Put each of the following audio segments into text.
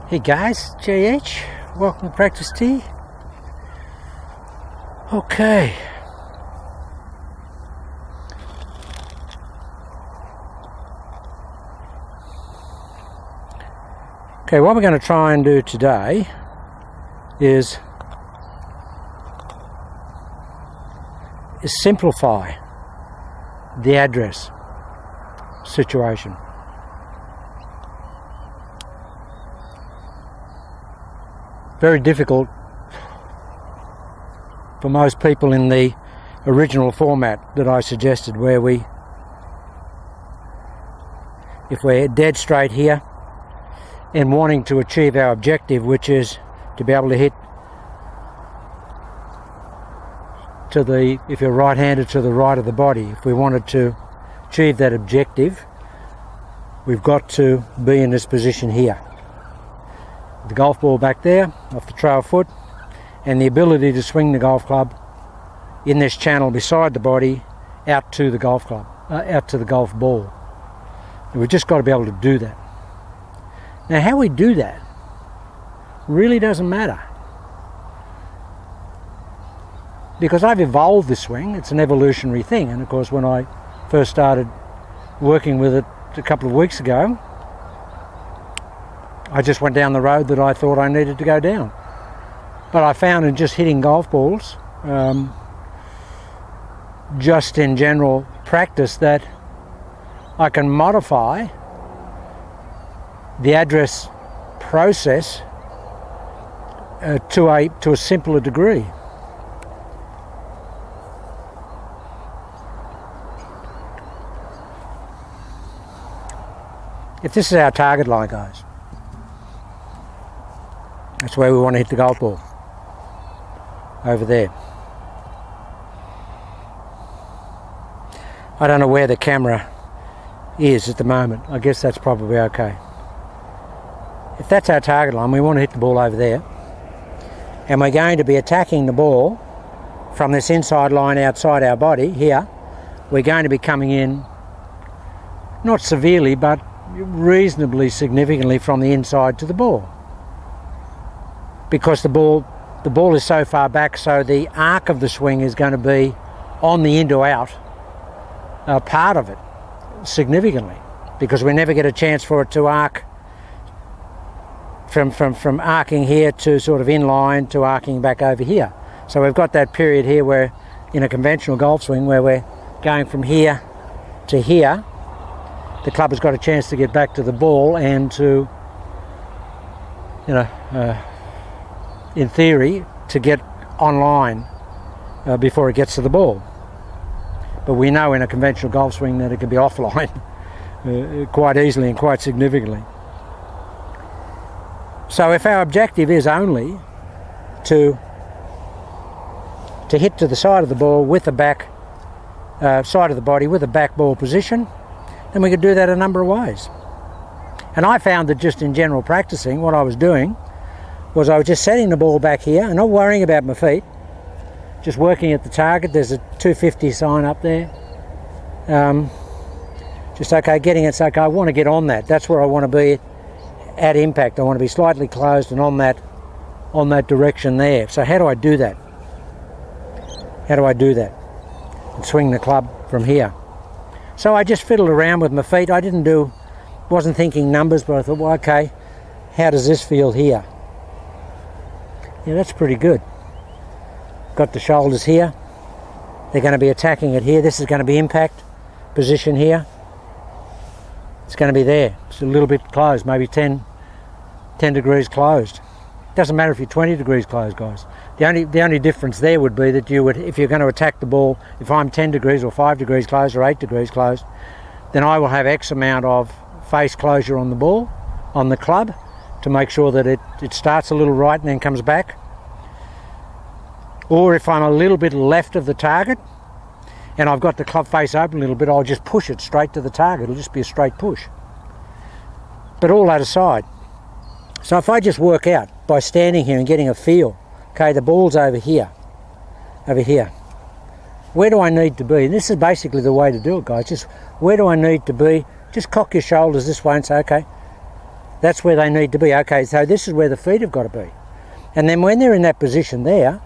Hey guys, JH, welcome to Practice Tee. Okay. Okay, what we're going to try and do today is simplify the address situation. Very difficult for most people in the original format that I suggested, where if we're dead straight here and wanting to achieve our objective, which is to be able to hit to the, if you're right-handed, to the right of the body. If we wanted to achieve that objective, we've got to be in this position here. The golf ball back there off the trail foot, and the ability to swing the golf club in this channel beside the body out to the golf club, out to the golf ball. And we've just got to be able to do that. Now, how we do that really doesn't matter, because I've evolved this swing. It's an evolutionary thing, and of course when I first started working with it a couple of weeks ago, I just went down the road that I thought I needed to go down. But I found in just hitting golf balls, just in general practice, that I can modify the address process to a simpler degree. If this is our target line, guys, that's where we want to hit the golf ball, over there. I don't know where the camera is at the moment. I guess that's probably okay. If that's our target line, we want to hit the ball over there, and we're going to be attacking the ball from this inside line outside our body here. We're going to be coming in, not severely, but reasonably significantly from the inside to the ball, because the ball is so far back, so the arc of the swing is going to be on the in to out part of it significantly, because we never get a chance for it to arc from arcing here to sort of in line to arcing back over here. So we've got that period here where in a conventional golf swing where we're going from here to here, the club has got a chance to get back to the ball and to, you know, in theory, to get online before it gets to the ball. But we know in a conventional golf swing that it can be offline quite easily and quite significantly. So if our objective is only to hit to the side of the ball with the back side of the body with a back ball position, then we could do that a number of ways. And I found that just in general practicing, what I was doing was I was just setting the ball back here and not worrying about my feet, just working at the target. There's a 250 sign up there. Just okay, getting it, so okay, I want to get on that. That's where I want to be at impact. I want to be slightly closed and on that direction there. So how do I do that? How do I do that? And swing the club from here. So I just fiddled around with my feet. Wasn't thinking numbers, but I thought, well, okay, how does this feel here? Yeah, that's pretty good. Got the shoulders here. They're going to be attacking it here. This is going to be impact position here. It's going to be there. It's a little bit closed, maybe 10 degrees closed. Doesn't matter if you're 20 degrees closed, guys. The only difference there would be that you would, if you're going to attack the ball, if I'm 10 degrees or 5 degrees closed or 8 degrees closed, then I will have X amount of face closure on the ball, on the club, to make sure that it starts a little right and then comes back. Or if I'm a little bit left of the target and I've got the club face open a little bit, I'll just push it straight to the target. It'll just be a straight push. But all that aside, so if I just work out by standing here and getting a feel, okay, the ball's over here, where do I need to be? And this is basically the way to do it, guys. Just where do I need to be? Just cock your shoulders this way and say, okay, That's where they need to be. Okay, so this is where the feet have got to be. And then when they're in that position there,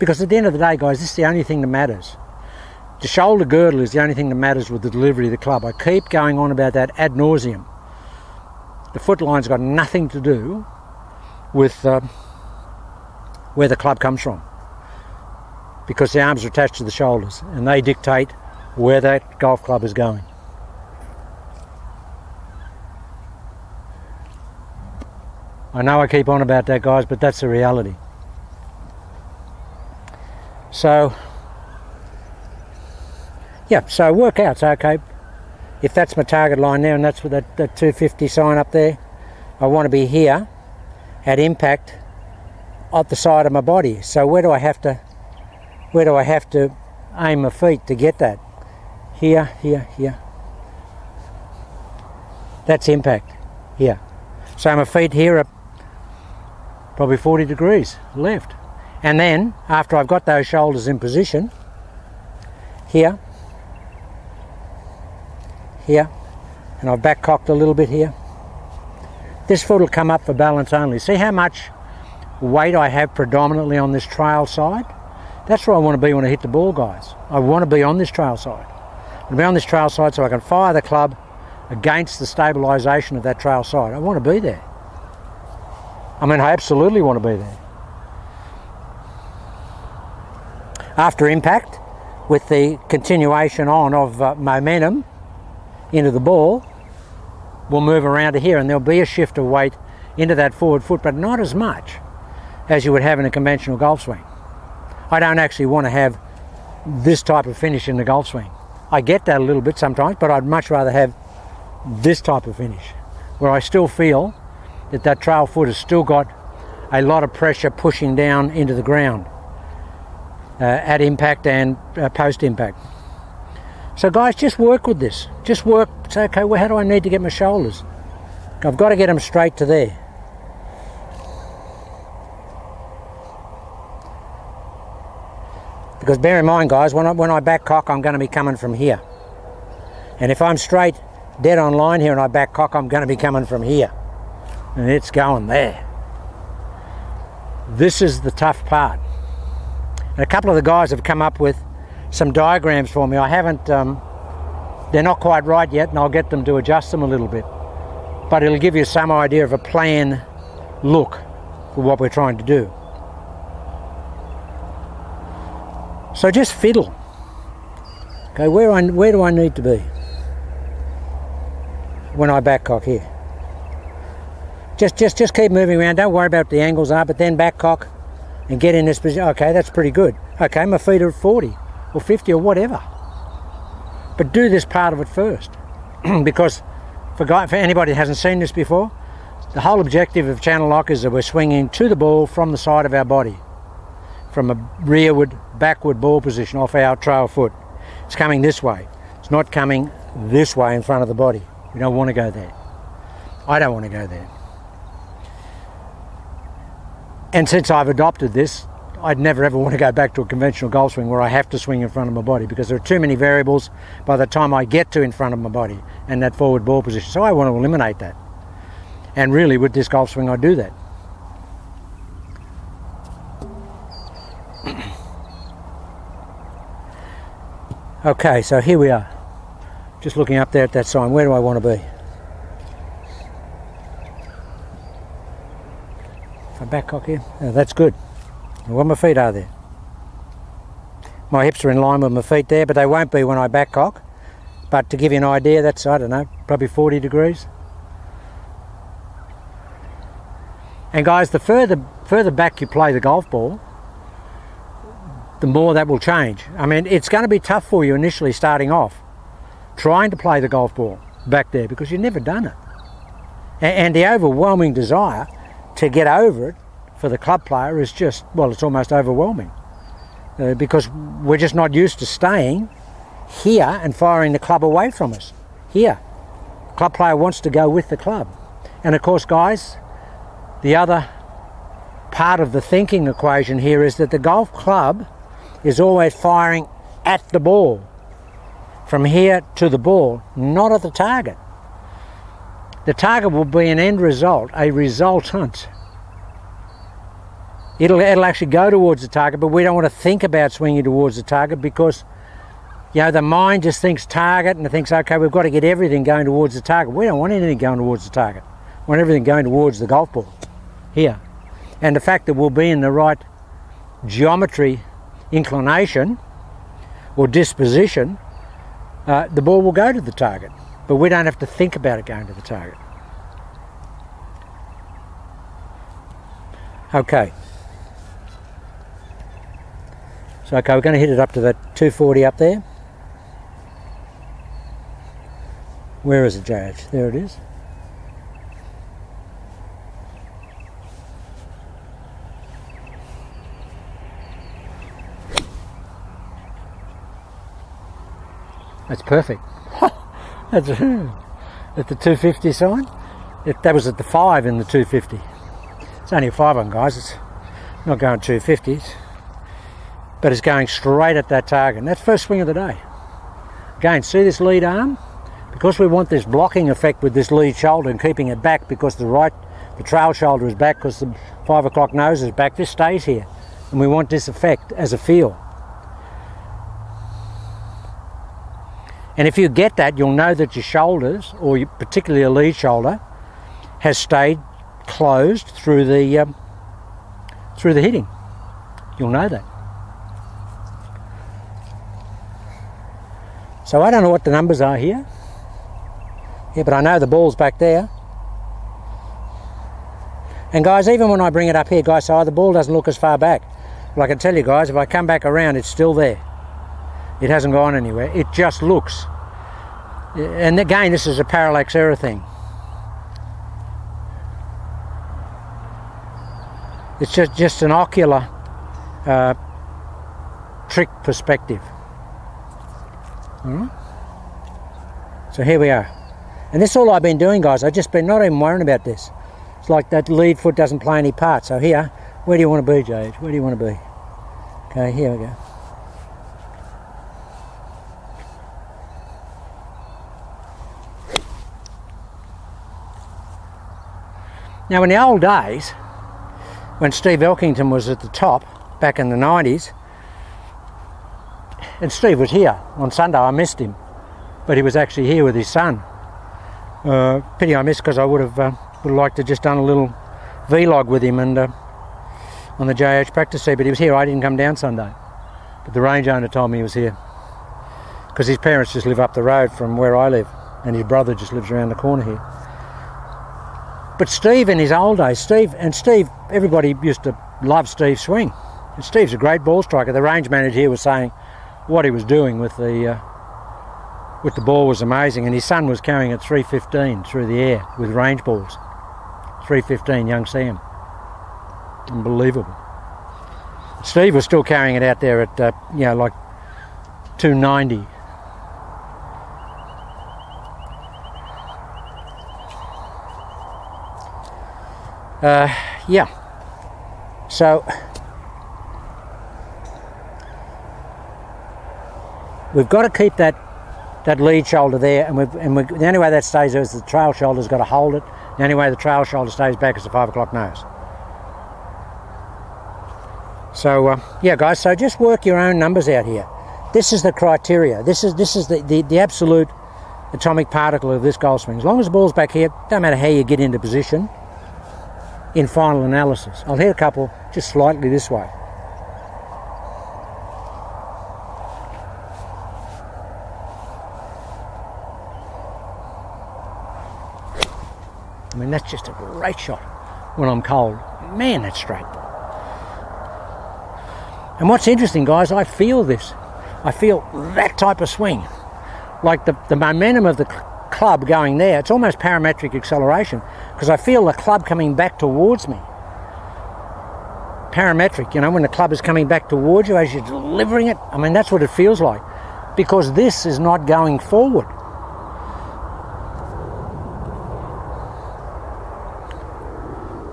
because at the end of the day, guys, this is the only thing that matters. The shoulder girdle is the only thing that matters with the delivery of the club. I keep going on about that ad nauseum. The foot line's got nothing to do with where the club comes from, because the arms are attached to the shoulders and they dictate where that golf club is going. I know I keep on about that, guys, but that's the reality. So, yeah, so work out. So, okay, if that's my target line there and that's with that 250 sign up there, I want to be here at impact at the side of my body. So where do I have to aim my feet to get that? Here, here, here. That's impact, here. So my feet here are probably 40 degrees left. And then, after I've got those shoulders in position, here, here, and I've back cocked a little bit here, this foot will come up for balance only. See how much weight I have predominantly on this trail side? That's where I want to be when I hit the ball, guys. I want to be on this trail side. I want to be on this trail side so I can fire the club against the stabilisation of that trail side. I want to be there. I mean, I absolutely want to be there. After impact, with the continuation on of momentum into the ball, we'll move around to here and there'll be a shift of weight into that forward foot, but not as much as you would have in a conventional golf swing. I don't actually want to have this type of finish in the golf swing. I get that a little bit sometimes, but I'd much rather have this type of finish, where I still feel that that trail foot has still got a lot of pressure pushing down into the ground at impact and post impact. So guys, just work with this. Just work, say, okay, well, how do I need to get my shoulders? I've got to get them straight to there. Because bear in mind, guys, when I back cock, I'm going to be coming from here. And if I'm straight, dead on line here and I back cock, I'm going to be coming from here. And it's going there. This is the tough part. And a couple of the guys have come up with some diagrams for me. I haven't, they're not quite right yet, and I'll get them to adjust them a little bit. But it'll give you some idea of a plan look for what we're trying to do. So just fiddle. Okay, where do I need to be when I back cock here? Just keep moving around. Don't worry about what the angles are, but then back cock and get in this position. Okay, that's pretty good. Okay, my feet are at 40 or 50 or whatever. But do this part of it first. Because for anybody that hasn't seen this before, the whole objective of channel lock is that we're swinging to the ball from the side of our body, from a rearward, backward ball position off our trail foot. It's coming this way. It's not coming this way in front of the body. We don't want to go there. I don't want to go there. And since I've adopted this, I'd never ever want to go back to a conventional golf swing where I have to swing in front of my body, because there are too many variables by the time I get to in front of my body and that forward ball position. So I want to eliminate that. And really with this golf swing I do that. Okay, so here we are. Just looking up there at that sign. Where do I want to be? If I back cock here, oh, that's good. What my feet are there. My hips are in line with my feet there, but they won't be when I back cock. But to give you an idea, that's, I don't know, probably 40 degrees. And guys, the further back you play the golf ball, the more that will change. I mean, it's going to be tough for you initially starting off, trying to play the golf ball back there, because you've never done it. And the overwhelming desire to get over it for the club player is just, well, it's almost overwhelming. Because we're just not used to staying here and firing the club away from us. Here. Club player wants to go with the club. And of course, guys, the other part of the thinking equation here is that the golf club is always firing at the ball, from here to the ball, not at the target. The target will be an end result, a resultant. It'll actually go towards the target, but we don't want to think about swinging towards the target because, you know, the mind just thinks target and it thinks, okay, we've got to get everything going towards the target. We don't want anything going towards the target. We want everything going towards the golf ball here. And the fact that we'll be in the right geometry, inclination or disposition, the ball will go to the target, but we don't have to think about it going to the target. Okay. So, okay, we're going to hit it up to that 240 up there. Where is it, JH? There it is. That's perfect. That's at the 250 sign. That was at the 5 in the 250. It's only a 5 on, guys. It's not going 250s. But it's going straight at that target. And that's first swing of the day. Again, see this lead arm? Because we want this blocking effect with this lead shoulder and keeping it back because the trail shoulder is back because the 5 o'clock nose is back, this stays here. And we want this effect as a feel. And if you get that, you'll know that your shoulders, or particularly a lead shoulder, has stayed closed through the hitting. You'll know that. So I don't know what the numbers are here. Yeah, but I know the ball's back there. And guys, even when I bring it up here, guys say, oh, the ball doesn't look as far back. Well, I can tell you guys, if I come back around, it's still there. It hasn't gone anywhere. It just looks. And again, this is a parallax error thing. It's just an ocular trick perspective. All right. So here we are. And this is all I've been doing, guys. I've just been not even worrying about this. It's like that lead foot doesn't play any part. So here, where do you want to be, Jade? Where do you want to be? Okay, here we go. Now, in the old days, when Steve Elkington was at the top, back in the 90s, and Steve was here on Sunday, I missed him, but he was actually here with his son. Pity I missed because I would have liked to just done a little vlog with him and on the JH practice tee, but he was here. I didn't come down Sunday, but the range owner told me he was here because his parents just live up the road from where I live and his brother just lives around the corner here. But Steve in his old days, Steve, everybody used to love Steve's swing. And Steve's a great ball striker. The range manager here was saying what he was doing with the ball was amazing, and his son was carrying it 315 through the air with range balls. 315, young Sam. Unbelievable. Steve was still carrying it out there at, like 290. Yeah. So we've got to keep that lead shoulder there, and the only way that stays there is the trail shoulder's got to hold it. The only way the trail shoulder stays back is the 5 o'clock nose. So yeah, guys. So just work your own numbers out here. This is the criteria. This is the absolute atomic particle of this golf swing. As long as the ball's back here, don't matter how you get into position. In final analysis, I'll hit a couple just slightly this way. I mean, that's just a great shot when I'm cold. Man, that's straight. And what's interesting, guys, I feel this. I feel that type of swing. Like the momentum of the club going there, it's almost parametric acceleration because I feel the club coming back towards me. Parametric, you know, when the club is coming back towards you as you're delivering it. I mean, that's what it feels like because this is not going forward.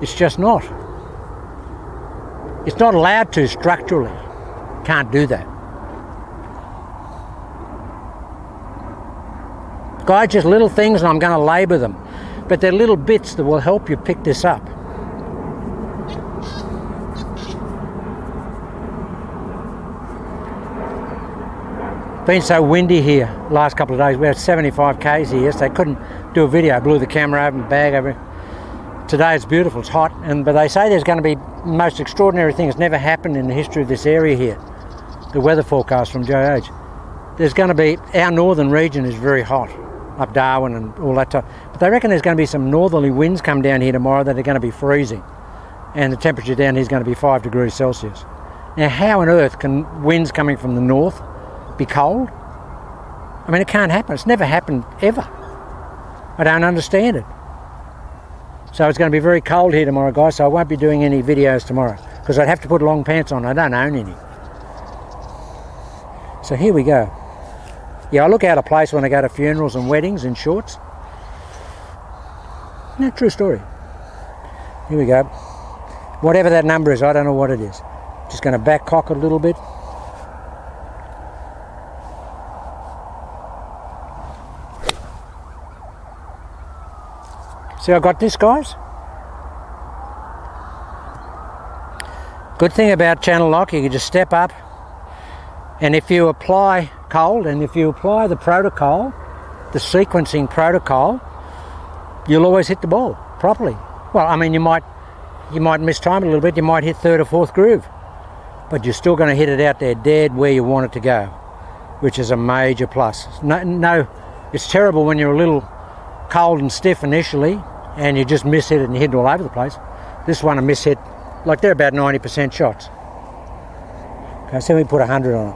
It's just not. It's not allowed to structurally. Can't do that. Guys, just little things and I'm going to labour them. but they're little bits that will help you pick this up. Been so windy here last couple of days. We had 75 k's here, so I couldn't do a video. I blew the camera over, bag over. Today it's beautiful, it's hot, but they say there's going to be the most extraordinary thing that's never happened in the history of this area here. The weather forecast from JH. There's going to be, our northern region is very hot, up Darwin and all that type. But they reckon there's going to be some northerly winds come down here tomorrow that are going to be freezing. And the temperature down here is going to be 5 degrees Celsius. Now how on earth can winds coming from the north be cold? I mean, it can't happen. It's never happened ever. I don't understand it. So it's going to be very cold here tomorrow, guys, so I won't be doing any videos tomorrow because I'd have to put long pants on. I don't own any. So here we go. Yeah, I look out of place when I go to funerals and weddings in shorts. No, true story. Here we go. Whatever that number is, I don't know what it is. Just going to back cock it a little bit. See, I got this, guys. Good thing about channel lock, you can just step up, and if you apply cold and if you apply the protocol, the sequencing protocol, you'll always hit the ball properly. Well, I mean, you might mistime it a little bit, you might hit third or fourth groove, but you're still going to hit it out there dead where you want it to go, which is a major plus. No, it's terrible when you're a little cold and stiff initially and you just miss hit it and you hit it all over the place. This one I miss hit, like they're about 90% shots. Okay, so we put 100 on it.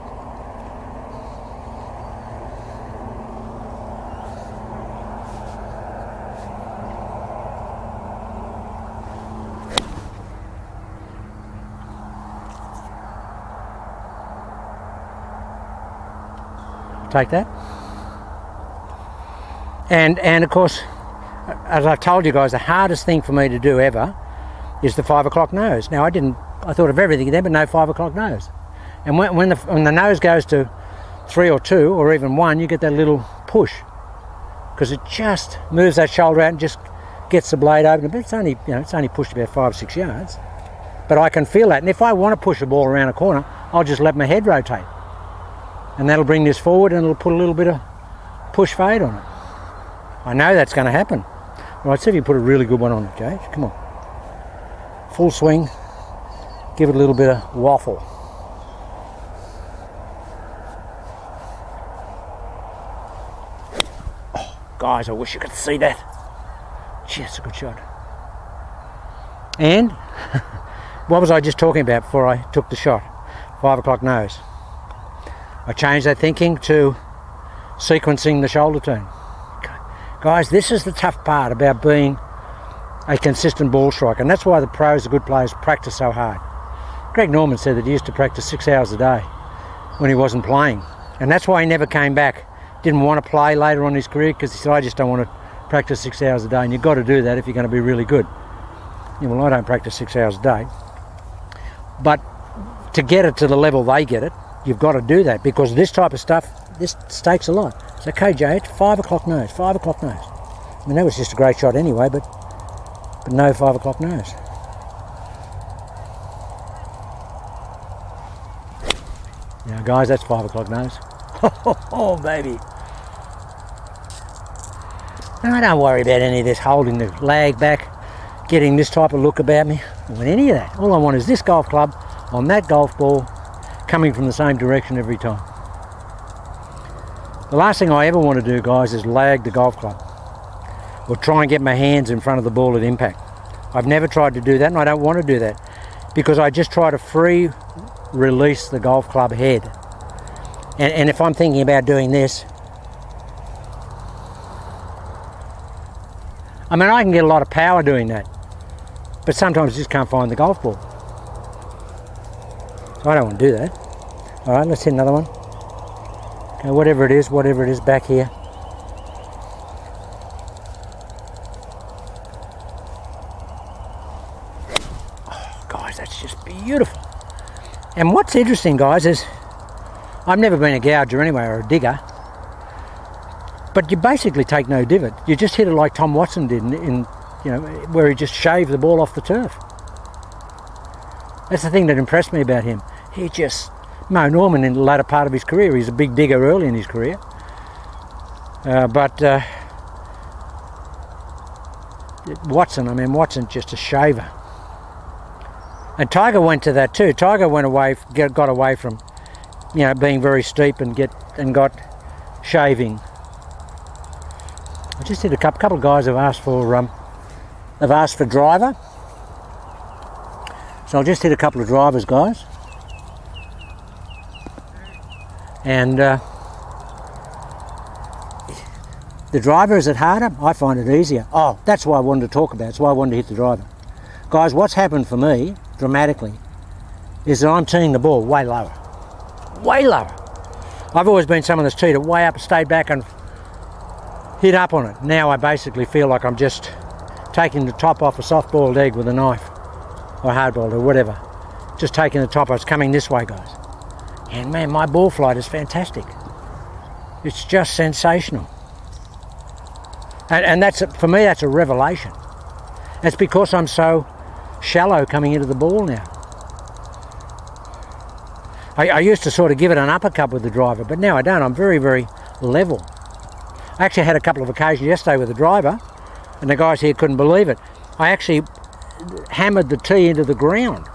Take that. And of course, as I've told you guys, the hardest thing for me to do ever is the 5 o'clock nose. Now I thought of everything there, but no 5 o'clock nose. And when the nose goes to 3 or 2 or even 1, you get that little push because it just moves that shoulder out and just gets the blade open. But it's only, it's only pushed about 5 or 6 yards. But I can feel that, and if I want to push a ball around a corner, I'll just let my head rotate, and that'll bring this forward and it'll put a little bit of push fade on it. I know that's going to happen. Right, see if you put a really good one on it, Jage. Come on. Full swing. Give it a little bit of waffle. Oh, guys, I wish you could see that. Gee, that's a good shot. And what was I just talking about before I took the shot? 5 o'clock nose. I changed that thinking to sequencing the shoulder turn. Guys, this is the tough part about being a consistent ball striker, and that's why the pros, the good players, practice so hard. Greg Norman said that he used to practice 6 hours a day when he wasn't playing, and that's why he never came back. Didn't want to play later on in his career because he said, I just don't want to practice 6 hours a day, and you've got to do that if you're going to be really good. Yeah, well, I don't practice 6 hours a day, but to get it to the level they get it, you've got to do that because this type of stuff, this stakes a lot. So, okay, Jade, 5 o'clock nose, 5 o'clock nose. I mean, that was just a great shot anyway, but no 5 o'clock nose. Now, guys, that's 5 o'clock nose. Oh, baby. No, I don't worry about any of this holding the lag back, getting this type of look about me. I don't want any of that. All I want is this golf club on that golf ball coming from the same direction every time. The last thing I ever want to do, guys, is lag the golf club or try and get my hands in front of the ball at impact. I've never tried to do that, and I don't want to do that because I just try to free release the golf club head. And if I'm thinking about doing this, I mean, I can get a lot of power doing that, but sometimes I just can't find the golf ball. So I don't want to do that. All right, let's hit another one. Okay, whatever it is back here. Oh, guys, that's just beautiful. And what's interesting, guys, is I've never been a gouger anyway, or a digger. but you basically take no divot. You just hit it like Tom Watson did in where he just shaved the ball off the turf. That's the thing that impressed me about him. Mo Norman in the latter part of his career, he's a big digger early in his career. But Watson's just a shaver. And Tiger went to that too. Tiger got away from, being very steep and got shaving. I just did a couple of guys have asked for driver. So I'll just hit a couple of drivers, guys. And the driver, is it harder? I find it easier. Oh, that's why I wanted to talk about it. That's why I wanted to hit the driver. Guys, what's happened for me, dramatically, is that I'm teeing the ball way lower. Way lower. I've always been someone that's teed it way up, stayed back and hit up on it. Now I basically feel like I'm just taking the top off a soft-boiled egg with a knife, or hard-boiled, or whatever. Just taking the top off. It's coming this way, guys. And man, my ball flight is fantastic. It's just sensational. And for me, that's a revelation. It's because I'm so shallow coming into the ball now. I used to sort of give it an uppercut with the driver, but now I don't. I'm very, very level. I actually had a couple of occasions yesterday with the driver, and the guys here couldn't believe it. I actually hammered the tee into the ground.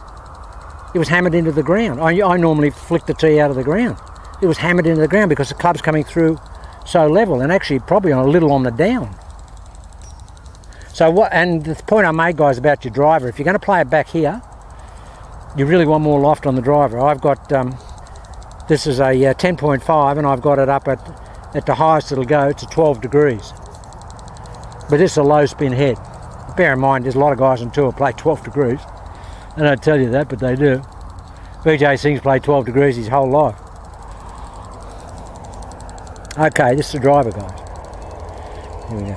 It was hammered into the ground. I normally flick the tee out of the ground. It was hammered into the ground because the club's coming through so level, and actually probably a little on the down. So and the point I made, guys, about your driver, if you're going to play it back here, you really want more loft on the driver. I've got, this is a 10.5, and I've got it up at the highest it'll go to 12 degrees. But this is a low spin head. Bear in mind, there's a lot of guys on tour play 12 degrees. They don't tell you that, but they do. Vijay Singh's played 12 degrees his whole life. Okay, this is the driver, guys. Here we go.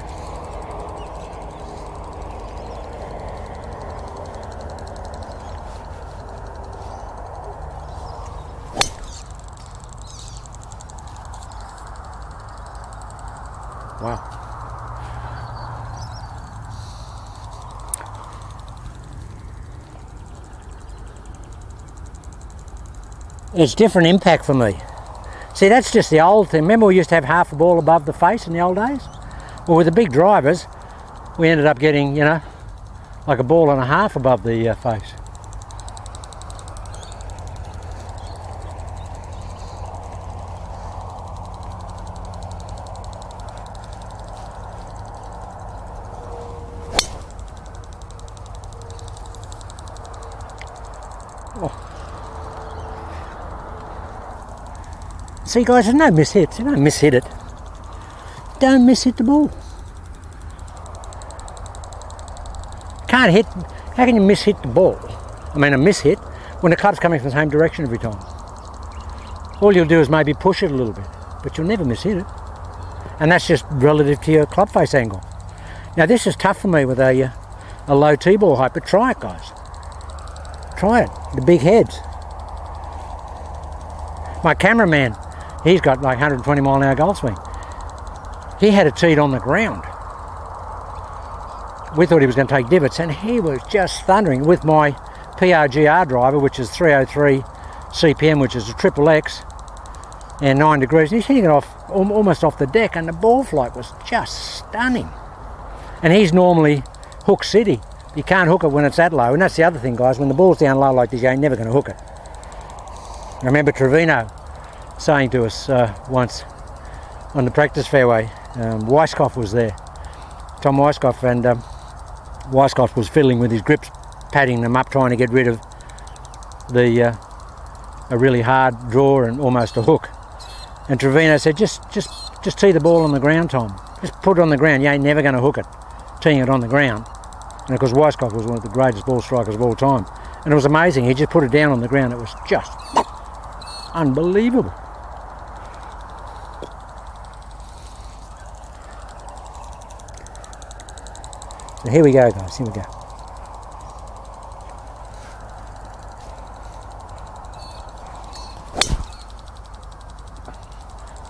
Wow. It's different impact for me. See, that's just the old thing. Remember we used to have half a ball above the face in the old days? Well, with the big drivers, we ended up getting, like a ball and a half above the face. See, guys, there's no mishits. You don't mishit it. Don't mishit the ball. Can't hit. How can you mishit the ball? I mean, a mishit when the club's coming from the same direction every time. All you'll do is maybe push it a little bit, but you'll never mishit it. And that's just relative to your club face angle. Now, this is tough for me with a low tee ball height, but try it, guys. Try it. The big heads. My cameraman, he's got like 120 mile an hour golf swing. He had it teed on the ground. We thought he was going to take divots, and he was just thundering with my PRGR driver, which is 303 CPM, which is a triple X, and 9 degrees. And he's hitting it off almost off the deck, and the ball flight was just stunning. And he's normally hook city. You can't hook it when it's that low, and that's the other thing, guys. When the ball's down low like this, you ain't never going to hook it. I remember Trevino saying to us once on the practice fairway, Weiskopf was there, Tom Weiskopf, and Weiskopf was fiddling with his grips, patting them up, trying to get rid of a really hard draw and almost a hook. And Trevino said, just tee the ball on the ground, Tom. Just put it on the ground. You ain't never going to hook it, teeing it on the ground. And of course, Weiskopf was one of the greatest ball strikers of all time. And it was amazing. He just put it down on the ground. It was just unbelievable. So here we go, guys. Here we go.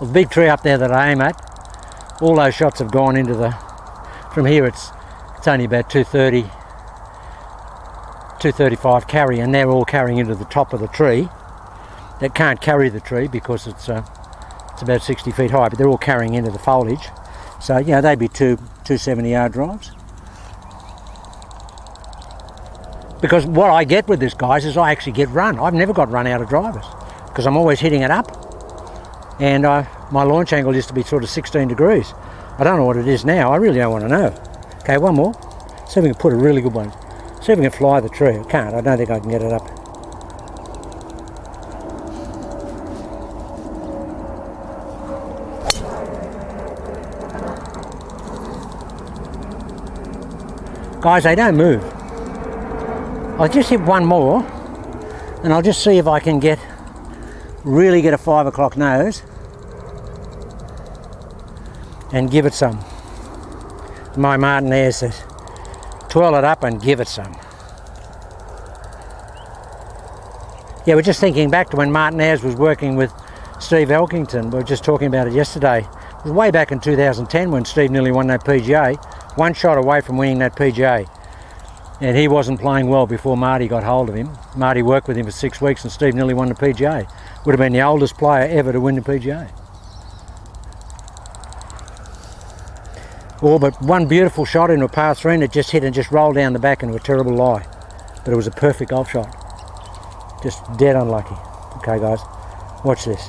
Well, the big tree up there that I aim at, all those shots have gone into the, from here it's only about 230, 235 carry, and they're all carrying into the top of the tree. That can't carry the tree because it's about 60 feet high, but they're all carrying into the foliage. So, you know, they'd be two 70-yard drives. Because what I get with this, guys, is I actually get run. I've never got run out of drivers because I'm always hitting it up. And my launch angle used to be sort of 16 degrees. I don't know what it is now. I really don't want to know. Okay, one more. See if we can put a really good one. See if we can fly the tree. I can't. I don't think I can get it up. Guys, they don't move. I'll just hit one more and I'll just see if I can really get a 5 o'clock nose and give it some. My Martinez says, twirl it up and give it some. Yeah, we're just thinking back to when Martinez was working with Steve Elkington. We were just talking about it yesterday. It was way back in 2010 when Steve nearly won that PGA. One shot away from winning that PGA. And he wasn't playing well before Marty got hold of him. Marty worked with him for 6 weeks and Steve nearly won the PGA. Would have been the oldest player ever to win the PGA. All but one beautiful shot into a par 3 and it just hit and just rolled down the back into a terrible lie. But it was a perfect golf shot. Just dead unlucky. Okay guys, watch this.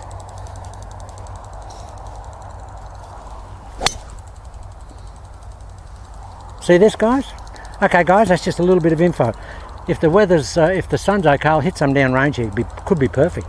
See this, guys? Okay guys, that's just a little bit of info. If the weather's, if the sun's okay, I'll hit some down range here. Could be perfect.